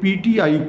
PTI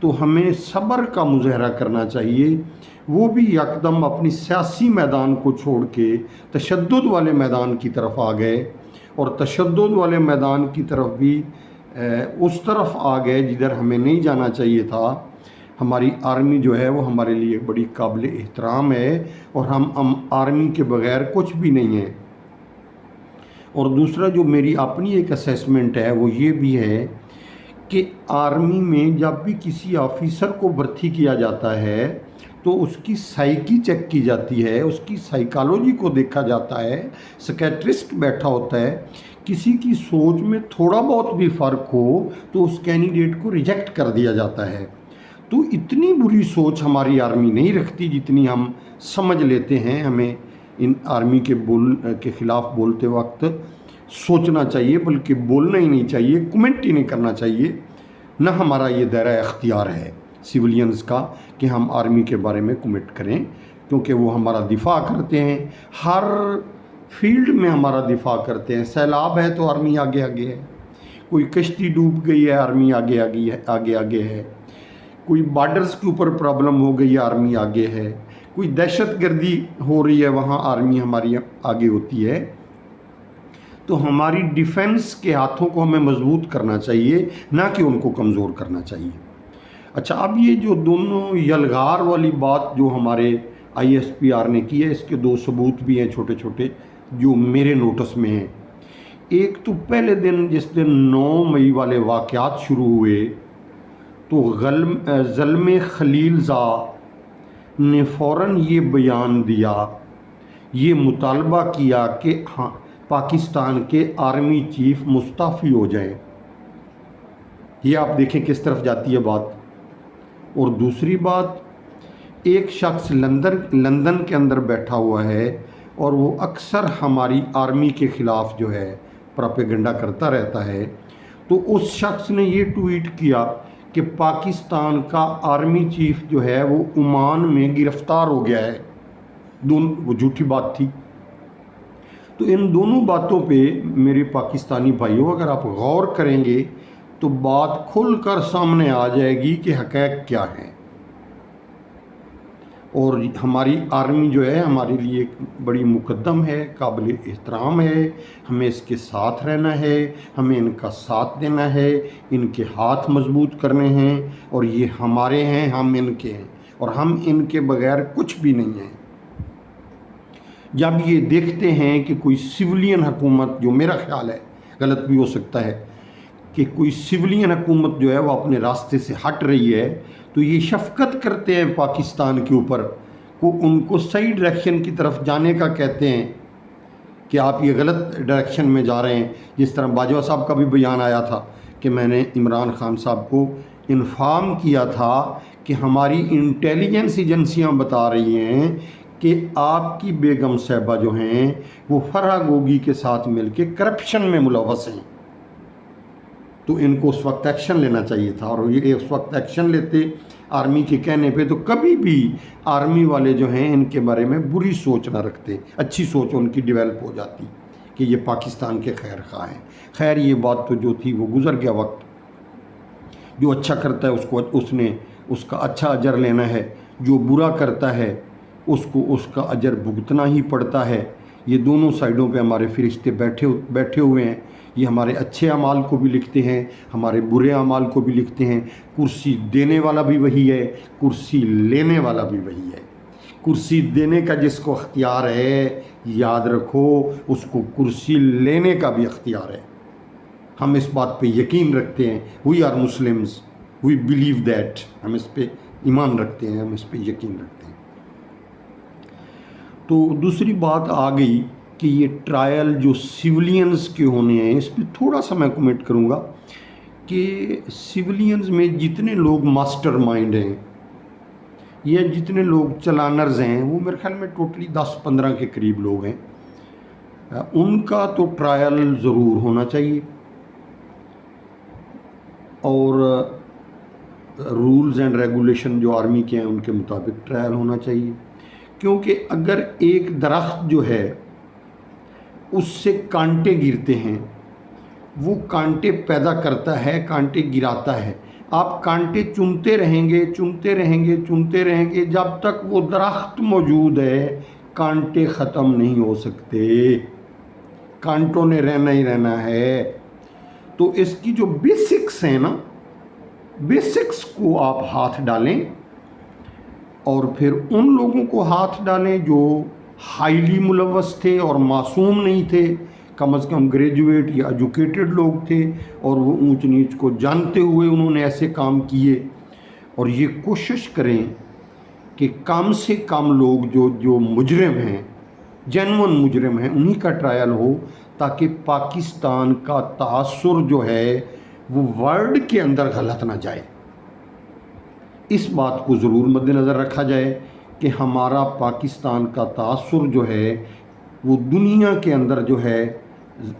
تو ہمیں صبر کا مظاہرہ کرنا چاہیے، وہ بھی یکدم اپنی سیاسی میدان کو چھوڑ کے تشدد والے میدان کی طرف آ گئے، اور تشدد والے میدان کی طرف بھی اس طرف آ گئے جدھر ہمیں نہیں جانا چاہیے تھا۔ ہماری آرمی جو ہے وہ ہمارے لیے بڑی قابل احترام ہے، اور ہم آرمی کے بغیر کچھ بھی نہیں ہیں۔ اور دوسرا جو میری اپنی ایک اسیسمنٹ ہے وہ یہ بھی ہے کہ آرمی میں جب بھی کسی آفیسر کو بھرتی کیا جاتا ہے تو اس کی سائیکی چیک کی جاتی ہے، اس کی سائیکالوجی کو دیکھا جاتا ہے، سکیٹرسٹ بیٹھا ہوتا ہے۔ کسی کی سوچ میں تھوڑا بہت بھی فرق ہو تو اس کینڈیڈیٹ کو ریجیکٹ کر دیا جاتا ہے۔ تو اتنی بری سوچ ہماری آرمی نہیں رکھتی جتنی ہم سمجھ لیتے ہیں۔ ہمیں ان آرمی کے خلاف بولتے وقت سوچنا چاہیے، بلکہ بولنا ہی نہیں چاہیے، کمنٹ ہی نہیں کرنا چاہیے۔ نہ ہمارا یہ دائرہ اختیار ہے سیولینز کا کہ ہم آرمی کے بارے میں کمنٹ کریں، کیونکہ وہ ہمارا دفاع کرتے ہیں، ہر فیلڈ میں ہمارا دفاع کرتے ہیں۔ سیلاب ہے تو آرمی آگے آگے ہے، کوئی کشتی ڈوب گئی ہے آرمی آگے آگے ہے، کوئی بارڈرز کے اوپر پرابلم ہو گئی ہے آرمی آگے ہے، کوئی دہشت گردی ہو رہی ہے وہاں آرمی ہماری آگے ہوتی ہے۔ تو ہماری ڈیفنس کے ہاتھوں کو ہمیں مضبوط کرنا چاہیے، نہ کہ ان کو کمزور کرنا چاہیے۔ اچھا، اب یہ جو دونوں یلغار والی بات جو ہمارے ISPR نے کی ہے، اس کے 2 ثبوت بھی ہیں چھوٹے چھوٹے جو میرے نوٹس میں ہیں۔ ایک تو پہلے دن جس دن 9 مئی والے واقعات شروع ہوئے تو زلمے خلیلزا نے فوراً یہ بیان دیا، یہ مطالبہ کیا کہ ہاں پاکستان کے آرمی چیف مستعفی ہو جائیں۔ یہ آپ دیکھیں کس طرف جاتی ہے بات۔ اور دوسری بات، ایک شخص لندن کے اندر بیٹھا ہوا ہے اور وہ اکثر ہماری آرمی کے خلاف جو ہے پروپیگنڈا کرتا رہتا ہے، تو اس شخص نے یہ ٹویٹ کیا کہ پاکستان کا آرمی چیف جو ہے وہ عمان میں گرفتار ہو گیا ہے۔ وہ جھوٹی بات تھی۔ تو ان دونوں باتوں پہ میرے پاکستانی بھائیوں اگر آپ غور کریں گے تو بات کھل کر سامنے آ جائے گی کہ حقائق کیا ہیں۔ اور ہماری آرمی جو ہے ہمارے لیے بڑی مقدم ہے، قابل احترام ہے، ہمیں اس کے ساتھ رہنا ہے، ہمیں ان کا ساتھ دینا ہے، ان کے ہاتھ مضبوط کرنے ہیں، اور یہ ہمارے ہیں، ہم ان کے ہیں، اور ہم ان کے بغیر کچھ بھی نہیں ہیں۔ جب یہ دیکھتے ہیں کہ کوئی سولین حکومت، جو میرا خیال ہے غلط بھی ہو سکتا ہے، کہ کوئی سولین حکومت جو ہے وہ اپنے راستے سے ہٹ رہی ہے، تو یہ شفقت کرتے ہیں پاکستان کے اوپر، ان کو صحیح ڈائریکشن کی طرف جانے کا کہتے ہیں کہ آپ یہ غلط ڈائریکشن میں جا رہے ہیں۔ جس طرح باجوہ صاحب کا بھی بیان آیا تھا کہ میں نے عمران خان صاحب کو انفارم کیا تھا کہ ہماری انٹیلیجنس ایجنسیاں بتا رہی ہیں کہ آپ کی بیگم صاحبہ جو ہیں وہ فرح گوگی کے ساتھ مل کے کرپشن میں ملوث ہیں، تو ان کو اس وقت ایکشن لینا چاہیے تھا۔ اور یہ اس وقت ایکشن لیتے آرمی کے کہنے پہ تو کبھی بھی آرمی والے جو ہیں ان کے بارے میں بری سوچ نہ رکھتے، اچھی سوچ ان کی ڈیولپ ہو جاتی کہ یہ پاکستان کے خیر خواہ ہیں۔ خیر یہ بات تو جو تھی وہ گزر گیا وقت۔ جو اچھا کرتا ہے اس کا اچھا اجر لینا ہے، جو برا کرتا ہے اس کو اس کا اجر بھگتنا ہی پڑتا ہے۔ یہ دونوں سائڈوں پہ ہمارے فرشتے بیٹھے ہوئے ہیں، یہ ہمارے اچھے اعمال کو بھی لکھتے ہیں، ہمارے برے اعمال کو بھی لکھتے ہیں۔ کرسی دینے والا بھی وہی ہے، کرسی لینے والا بھی وہی ہے۔ کرسی دینے کا جس کو اختیار ہے، یاد رکھو اس کو کرسی لینے کا بھی اختیار ہے۔ ہم اس بات پہ یقین رکھتے ہیں، we are Muslims, we believe that, ہم اس پہ ایمان رکھتے ہیں، ہم اس پہ یقین رکھتے ہیں۔ تو دوسری بات آ گئی کہ یہ ٹرائل جو سیولینز کے ہونے ہیں، اس پہ تھوڑا سا میں کمنٹ کروں گا کہ سیولینز میں جتنے لوگ ماسٹر مائنڈ ہیں یا جتنے لوگ چلانرز ہیں، وہ میرے خیال میں ٹوٹلی 10-15 کے قریب لوگ ہیں، ان کا تو ٹرائل ضرور ہونا چاہیے، اور رولز اینڈ ریگولیشن جو آرمی کے ہیں ان کے مطابق ٹرائل ہونا چاہیے۔ کیونکہ اگر ایک درخت جو ہے اس سے کانٹے گرتے ہیں، وہ کانٹے پیدا کرتا ہے، کانٹے گراتا ہے، آپ کانٹے چنتے رہیں گے چنتے رہیں گے چنتے رہیں گے، جب تک وہ درخت موجود ہے کانٹے ختم نہیں ہو سکتے، کانٹوں نے رہنا ہی رہنا ہے۔ تو اس کی جو بیسکس ہیں نا، بیسکس کو آپ ہاتھ ڈالیں، اور پھر ان لوگوں کو ہاتھ ڈالیں جو ہائیلی ملوث تھے اور معصوم نہیں تھے، کم از کم گریجویٹ یا ایجوکیٹڈ لوگ تھے، اور وہ اونچ نیچ کو جانتے ہوئے انہوں نے ایسے کام کیے۔ اور یہ کوشش کریں کہ کم سے کم لوگ جو مجرم ہیں، جینون مجرم ہیں، انہی کا ٹرائل ہو، تاکہ پاکستان کا تاثر جو ہے وہ ورلڈ کے اندر غلط نہ جائے۔ اس بات کو ضرور مد نظر رکھا جائے کہ ہمارا پاکستان کا تاثر جو ہے وہ دنیا کے اندر جو ہے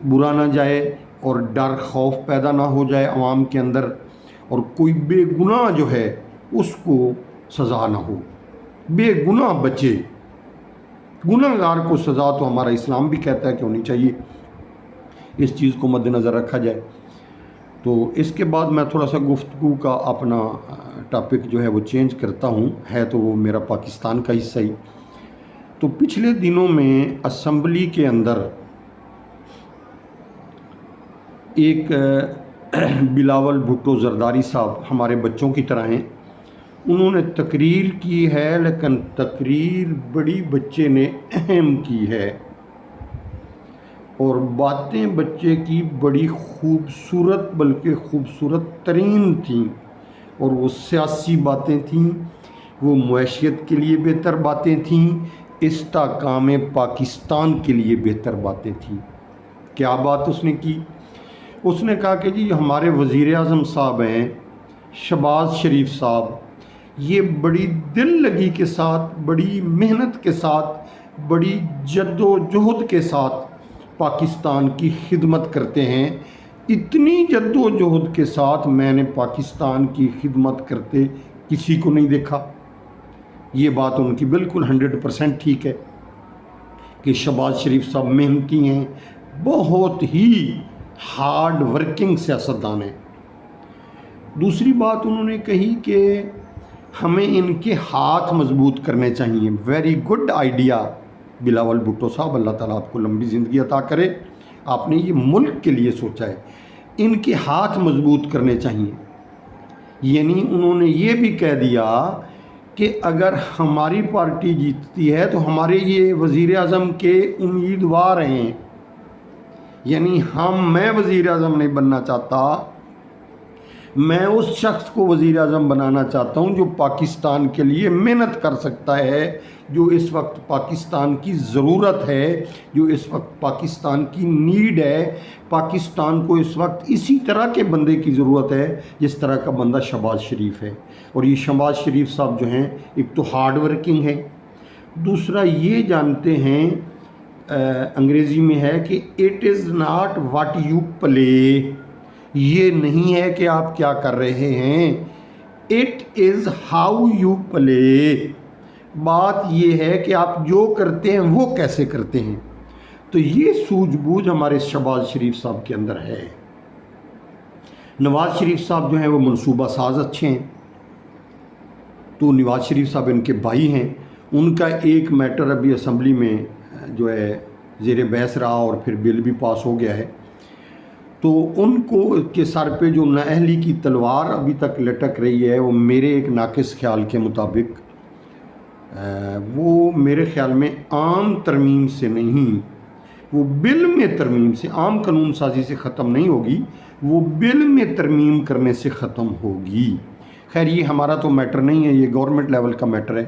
برا نہ جائے، اور ڈر خوف پیدا نہ ہو جائے عوام کے اندر، اور کوئی بے گناہ جو ہے اس کو سزا نہ ہو، بے گناہ بچے۔ گناہ گار کو سزا تو ہمارا اسلام بھی کہتا ہے کہ ہونی چاہیے، اس چیز کو مد نظر رکھا جائے۔ تو اس کے بعد میں تھوڑا سا گفتگو کا اپنا ٹاپک جو ہے وہ چینج کرتا ہوں، ہے تو وہ میرا پاکستان کا حصہ ہی۔ تو پچھلے دنوں میں اسمبلی کے اندر ایک بلاول بھٹو زرداری صاحب ہمارے بچوں کی طرح ہیں، انہوں نے تقریر کی ہے، لیکن تقریر بڑی بچے نے اہم کی ہے، اور باتیں بچے کی بڑی خوبصورت، بلکہ خوبصورت ترین تھیں، اور وہ سیاسی باتیں تھیں، وہ معیشت کے لیے بہتر باتیں تھیں، استحکام پاکستان کے لیے بہتر باتیں تھیں۔ کیا بات اس نے کی؟ اس نے کہا کہ جی ہمارے وزیر اعظم صاحب ہیں شہباز شریف صاحب، یہ بڑی دل لگی کے ساتھ، بڑی محنت کے ساتھ، بڑی جد و جہد کے ساتھ پاکستان کی خدمت کرتے ہیں۔ اتنی جد و جہد کے ساتھ میں نے پاکستان کی خدمت کرتے کسی کو نہیں دیکھا۔ یہ بات ان کی بالکل 100% ٹھیک ہے کہ شہباز شریف صاحب محنتی ہیں، بہت ہی ہارڈ ورکنگ سیاستدان ہیں۔ دوسری بات انہوں نے کہی کہ ہمیں ان کے ہاتھ مضبوط کرنے چاہیے۔ Very good idea Bilawal Bhutto صاحب، اللہ تعالیٰ آپ کو لمبی زندگی عطا کرے، آپ نے یہ ملک کے لیے سوچا ہے۔ ان کے ہاتھ مضبوط کرنے چاہیے، یعنی انہوں نے یہ بھی کہہ دیا کہ اگر ہماری پارٹی جیتتی ہے تو ہمارے یہ وزیر اعظم کے امیدوار ہیں، یعنی میں وزیر اعظم نہیں بننا چاہتا، میں اس شخص کو وزیر اعظم بنانا چاہتا ہوں جو پاکستان کے لیے محنت کر سکتا ہے، جو اس وقت پاکستان کی ضرورت ہے، جو اس وقت پاکستان کی نیڈ ہے۔ پاکستان کو اس وقت اسی طرح کے بندے کی ضرورت ہے جس طرح کا بندہ شہباز شریف ہے، اور یہ شہباز شریف صاحب جو ہیں ایک تو ہارڈ ورکنگ ہے، دوسرا یہ جانتے ہیں انگریزی میں ہے کہ it is not what you play, یہ نہیں ہے کہ آپ کیا کر رہے ہیں، it is how you play, بات یہ ہے کہ آپ جو کرتے ہیں وہ کیسے کرتے ہیں۔ تو یہ سوجھ بوجھ ہمارے شہباز شریف صاحب کے اندر ہے۔ نواز شریف صاحب جو ہیں وہ منصوبہ ساز اچھے ہیں، تو نواز شریف صاحب ان کے بھائی ہیں، ان کا ایک میٹر ابھی اسمبلی میں جو ہے زیر بحث رہا اور پھر بل بھی پاس ہو گیا ہے، تو ان کو کے سر پہ جو نااہلی کی تلوار ابھی تک لٹک رہی ہے، وہ میرے ایک ناقص خیال کے مطابق وہ میرے خیال میں عام ترمیم سے نہیں، وہ بل میں ترمیم سے، عام قانون سازی سے ختم نہیں ہوگی، وہ بل میں ترمیم کرنے سے ختم ہوگی۔ خیر یہ ہمارا تو میٹر نہیں ہے، یہ گورنمنٹ لیول کا میٹر ہے،